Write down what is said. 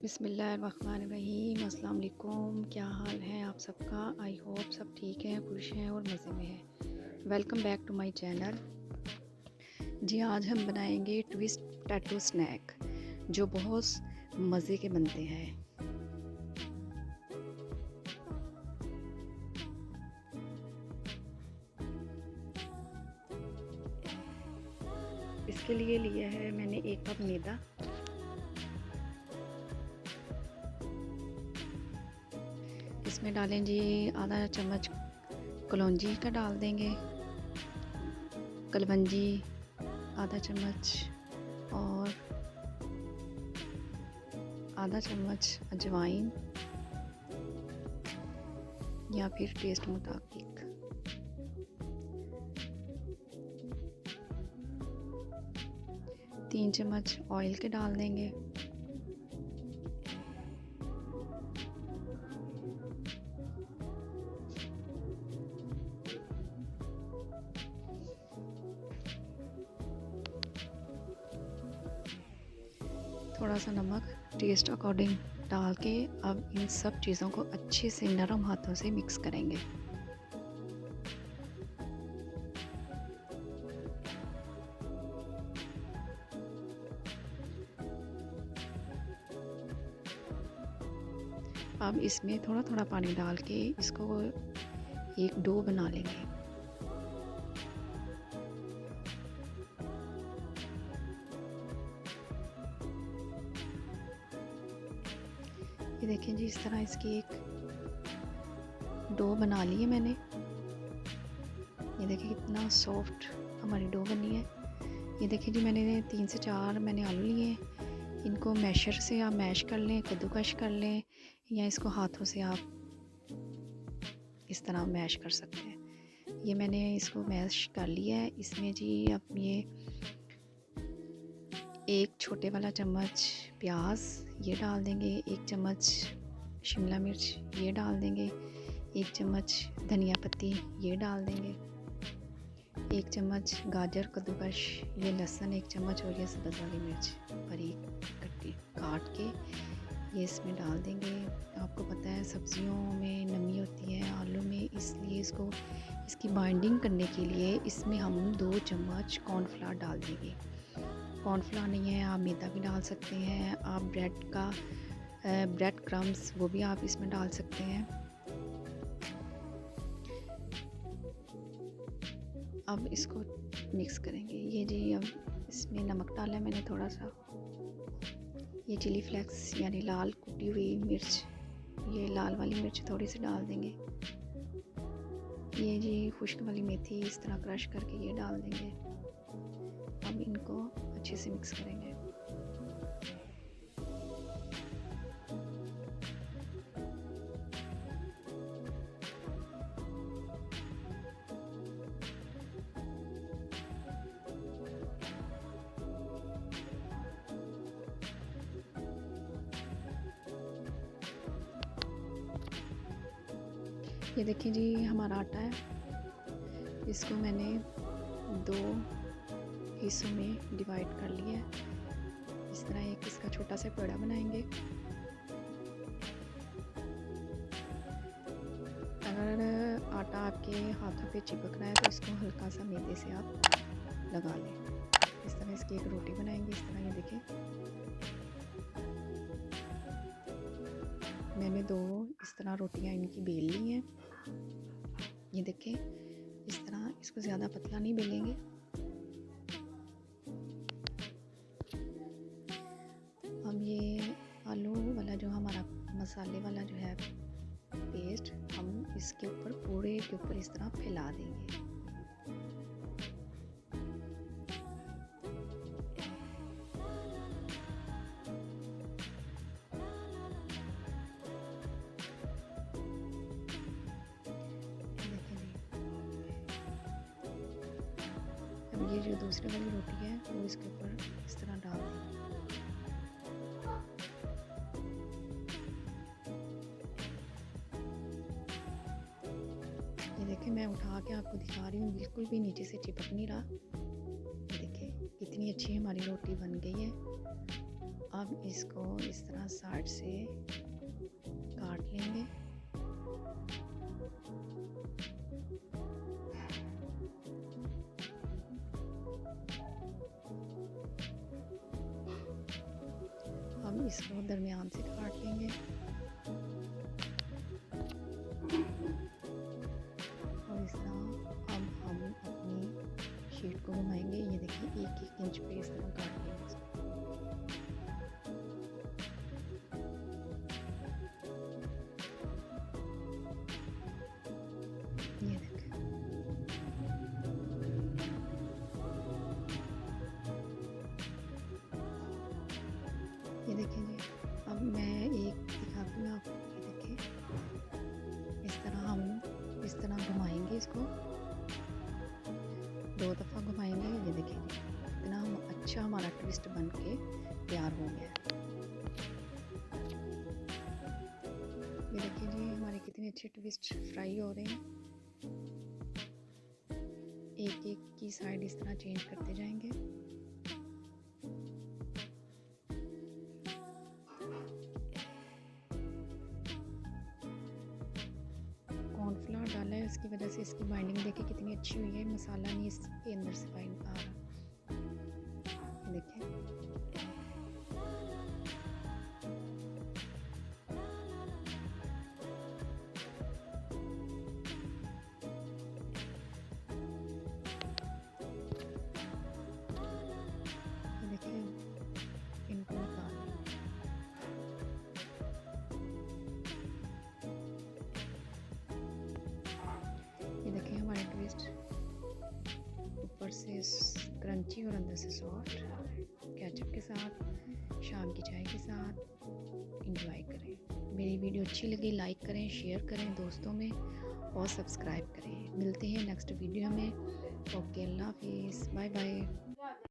बिस्मिल्लाहिर्रहमानिर्रहीम। अस्सलाम वालेकुम। क्या हाल है आप सबका? आई होप सब ठीक है, खुश हैं और मज़े में हैं। Welcome back to my channel. जी, आज हम बनाएंगे ट्विस्ट पोटैटो स्नैक जो बहुत मज़े के बनते हैं। इसके लिए लिया है मैंने 1 कप मैदा, इसमें डालें जी आधा चम्मच कलौंजी का डाल देंगे, कलवंजी आधा चम्मच और आधा चम्मच अजवाइन या फिर टेस्ट मुताबिक। तीन चम्मच ऑयल के डाल देंगे। थोड़ा सा नमक टेस्ट अकॉर्डिंग डाल के अब इन सब चीज़ों को अच्छे से नरम हाथों से मिक्स करेंगे। अब इसमें थोड़ा थोड़ा पानी डाल के इसको एक डो बना लेंगे। ये देखें जी, इस तरह इसकी एक डो बना ली है मैंने। ये देखिए कितना सॉफ्ट हमारी डो बनी है। ये देखिए जी, मैंने 3 से 4 मैंने आलू लिए। इनको मैशर से आप मैश कर लें, कद्दूकश कर लें, या इसको हाथों से आप इस तरह मैश कर सकते हैं। ये मैंने इसको मैश कर लिया है। इसमें जी अब ये 1 छोटे वाला चम्मच प्याज ये डाल देंगे, 1 चम्मच शिमला मिर्च ये डाल देंगे, 1 चम्मच धनिया पत्ती ये डाल देंगे, 1 चम्मच गाजर कद्दूकश, ये लहसुन 1 चम्मच और ये सब्ज़ वाली मिर्च बारीक कटी काट के ये इसमें डाल देंगे। आपको पता है सब्जियों में नमी होती है, आलू में, इसलिए इसकी बाइंडिंग करने के लिए इसमें हम 2 चम्मच कॉर्नफ्लावर डाल देंगे। कॉर्नफ्लावर नहीं है आप मैदा भी डाल सकते हैं। आप ब्रेड क्रम्स वो भी आप इसमें डाल सकते हैं। अब इसको मिक्स करेंगे। ये जी अब इसमें नमक डाला है मैंने थोड़ा सा। ये चिली फ्लेक्स यानी लाल कुटी हुई मिर्च, ये लाल वाली मिर्च थोड़ी सी डाल देंगे। ये जी खुश्क वाली मेथी इस तरह क्रश करके ये डाल देंगे। अब इनको अच्छे से मिक्स करेंगे। ये देखिए जी हमारा आटा है, इसको मैंने 2 हिस्सों में डिवाइड कर लिया है। इस तरह एक इसका छोटा सा पेड़ा बनाएंगे। अगर आटा आपके हाथों पे चिपक रहा है तो इसको हल्का सा मैदे से आप लगा लें। इस तरह इसकी एक रोटी बनाएंगे। इस तरह ये देखें मैंने 2 इस तरह रोटियां इनकी बेल ली हैं। ये देखें इस तरह, इसको ज़्यादा पतला नहीं बेलेंगे। अब ये आलू वाला जो हमारा मसाले वाला जो है पेस्ट, हम इसके ऊपर पूरे के ऊपर इस तरह फैला देंगे। अब ये जो दूसरी वाली रोटी है वो इसके ऊपर इस तरह डाल देंगे। ये देखिए मैं उठा के आपको दिखा रही हूँ, बिल्कुल भी नीचे से चिपक नहीं रहा। ये देखिए कितनी अच्छी हमारी रोटी बन गई है। अब इसको इस तरह साइड से काट लेंगे। हम इसको दरमियान से काट लेंगे। और इस तरह अब हम अपनी शीट को घुमाएंगे। ये देखिए 1-1 इंच पे इस तरह काट लेंगे इसको। ये देखिए ये देखिए जी। अब मैं एक दिखाती हूँ आपको। ये देखिए इस तरह हम इस तरह घुमाएंगे इसको, 2 दफ़ा घुमाएंगे। ये देखिए जी इतना अच्छा हमारा ट्विस्ट बन के तैयार हो गया है। ये देखिए जी हमारे कितने अच्छे ट्विस्ट फ्राई हो रहे हैं। एक-एक की साइड इस तरह चेंज करते जाएंगे। कॉर्नफ्लावर डाला है, इसकी वजह से इसकी बाइंडिंग देखिए कितनी अच्छी हुई है। मसाला नहीं इसके अंदर से बाइंड आ रहा। देखिए देखिए इनको निकाल लें। ये देखिए हमारे ट्विस्ट ऊपर से क्रंची और अंदर से सॉफ्ट, केचप के साथ, शाम की चाय के साथ एंजॉय करें। मेरी वीडियो अच्छी लगी लाइक करें, शेयर करें दोस्तों में और सब्सक्राइब करें। मिलते हैं नेक्स्ट वीडियो में। ओके, अल्लाह हाफिज़, बाय बाय।